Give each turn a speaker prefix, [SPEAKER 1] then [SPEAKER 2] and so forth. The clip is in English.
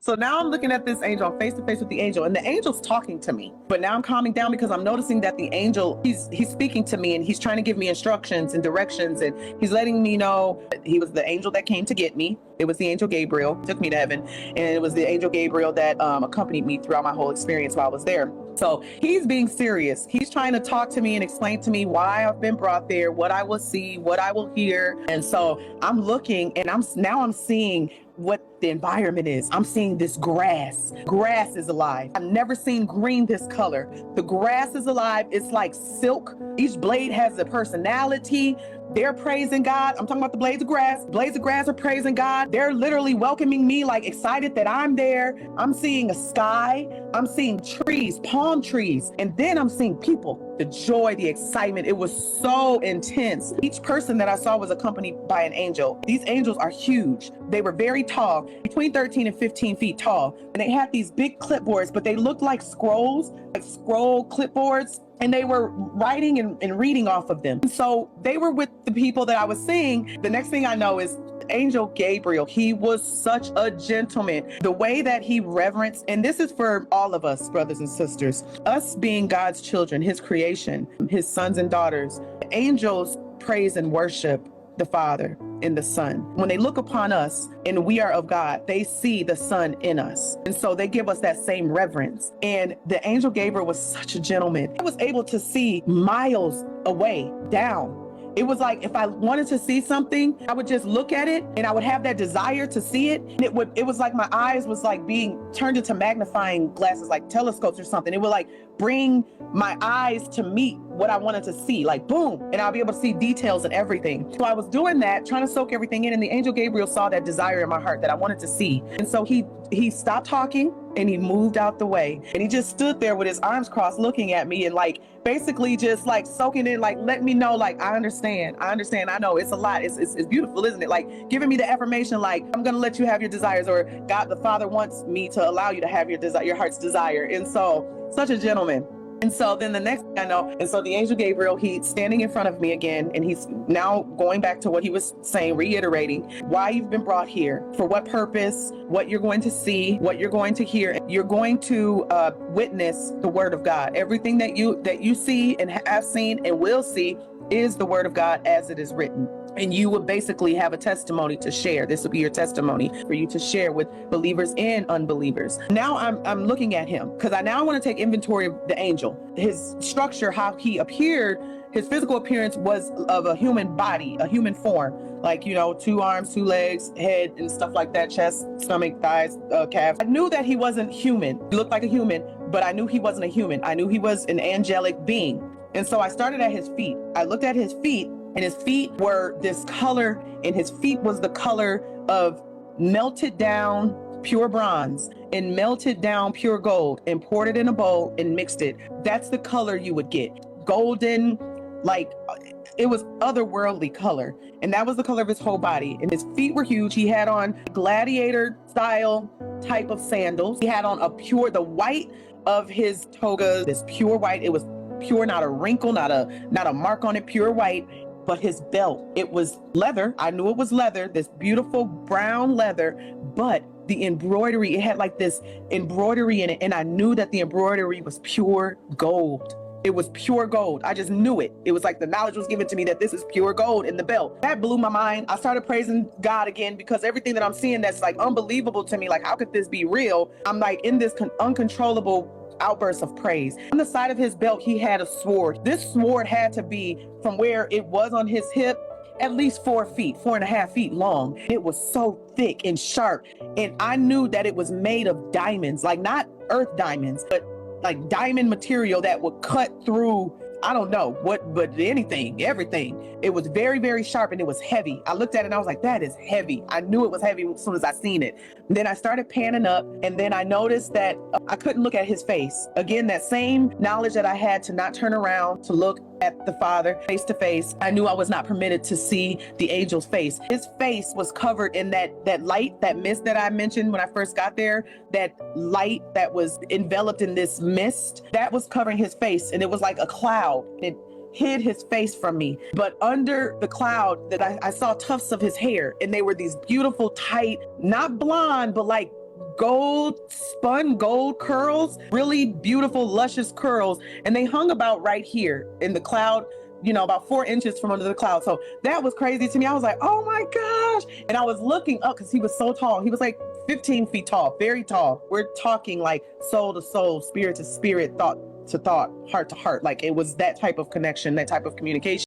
[SPEAKER 1] So now I'm looking at this angel, I'm face to face with the angel, and the angel's talking to me. But now I'm calming down because I'm noticing that the angel, he's speaking to me, and he's trying to give me instructions and directions, and he's letting me know he was the angel that came to get me. It was the angel Gabriel, took me to heaven, and it was the angel Gabriel that accompanied me throughout my whole experience while I was there. So he's being serious. He's trying to talk to me and explain to me why I've been brought there, what I will see, what I will hear. And so I'm looking, and I'm seeing what the environment is. I'm seeing this grass. Grass is alive. I've never seen green this color. The grass is alive. It's like silk. Each blade has a personality. They're praising God. I'm talking about the blades of grass. Blades of grass are praising God. They're literally welcoming me, like excited that I'm there. I'm seeing a sky. I'm seeing trees, palm trees. And then I'm seeing people. The joy, the excitement. It was so intense. Each person that I saw was accompanied by an angel. These angels are huge. They were very tall, between 13 and 15 feet tall. And they had these big clipboards, but they looked like scrolls, like scroll clipboards. And they were writing and reading off of them. And so they were with the people that I was seeing. The next thing I know is Angel Gabriel. He was such a gentleman. The way that he reverenced, and this is for all of us, brothers and sisters, us being God's children, his creation, his sons and daughters, angels praise and worship the Father and the Son. When they look upon us and we are of God, they see the Son in us. And so they give us that same reverence. And the angel Gabriel was such a gentleman. I was able to see miles away down. It was like if I wanted to see something, I would just look at it and I would have that desire to see it. And it was like my eyes was like being turned into magnifying glasses, like telescopes or something. It would like bring my eyes to meet what I wanted to see, like boom, and I'll be able to see details and everything. So I was doing that, trying to soak everything in, and the angel Gabriel saw that desire in my heart that I wanted to see. And so he stopped talking and he moved out the way, and he just stood there with his arms crossed looking at me and like basically just like soaking in, like let me know, like I understand, I know it's a lot, it's beautiful, isn't it? Like giving me the affirmation, like I'm gonna let you have your desires, or God the Father wants me to allow you to have your desire, your heart's desire. And so such a gentleman. And so then the next thing I know, and so the angel Gabriel, he's standing in front of me again, and he's now going back to what he was saying, reiterating why you've been brought here, for what purpose, what you're going to see, what you're going to hear. You're going to witness the word of God. Everything that you see and have seen and will see is the word of God as it is written. And you would basically have a testimony to share. This will be your testimony for you to share with believers and unbelievers. Now I'm looking at him because I now want to take inventory of the angel. His structure, how he appeared, his physical appearance was of a human body, a human form, like, 2 arms, 2 legs, head and stuff like that, chest, stomach, thighs, calves. I knew that he wasn't human. He looked like a human, but I knew he wasn't a human. I knew he was an angelic being. And so I started at his feet. I looked at his feet, and his feet were this color, and his feet was the color of melted down pure bronze and melted down pure gold and poured it in a bowl and mixed it. That's the color you would get. Golden, like it was otherworldly color. And that was the color of his whole body. And his feet were huge. He had on gladiator style type of sandals. He had on the white of his toga, this pure white. It was pure, not a wrinkle, not a mark on it, pure white. But his belt, it was leather. I knew it was leather, this beautiful brown leather, but the embroidery, it had like this embroidery in it. And I knew that the embroidery was pure gold. It was pure gold. I just knew it. It was like the knowledge was given to me that this is pure gold in the belt. That blew my mind. I started praising God again because everything that I'm seeing that's like unbelievable to me, like how could this be real? I'm like in this uncontrollable outbursts of praise. On the side of his belt, he had a sword. This sword had to be from where it was on his hip, at least 4.5 feet long. It was so thick and sharp. And I knew that it was made of diamonds, like not earth diamonds, but like diamond material that would cut through, I don't know what, but anything, everything. It was very, very sharp, and it was heavy. I looked at it and I was like, that is heavy. I knew it was heavy as soon as I seen it. And then I started panning up, and then I noticed that I couldn't look at his face. Again, that same knowledge that I had to not turn around to look at the Father face to face. I knew I was not permitted to see the angel's face. His face was covered in that light, that mist that I mentioned when I first got there, that light that was enveloped in this mist that was covering his face. And it was like a cloud. It hid his face from me. But under the cloud that I saw tufts of his hair, and they were these beautiful, tight, not blonde, but like gold, spun gold curls, really beautiful, luscious curls. And they hung about right here in the cloud, about 4 inches from under the cloud. So that was crazy to me. I was like, oh my gosh. And I was looking up because he was so tall. He was like 15 feet tall, very tall. We're talking like soul to soul, spirit to spirit, thought to thought, heart to heart. Like it was that type of connection, that type of communication.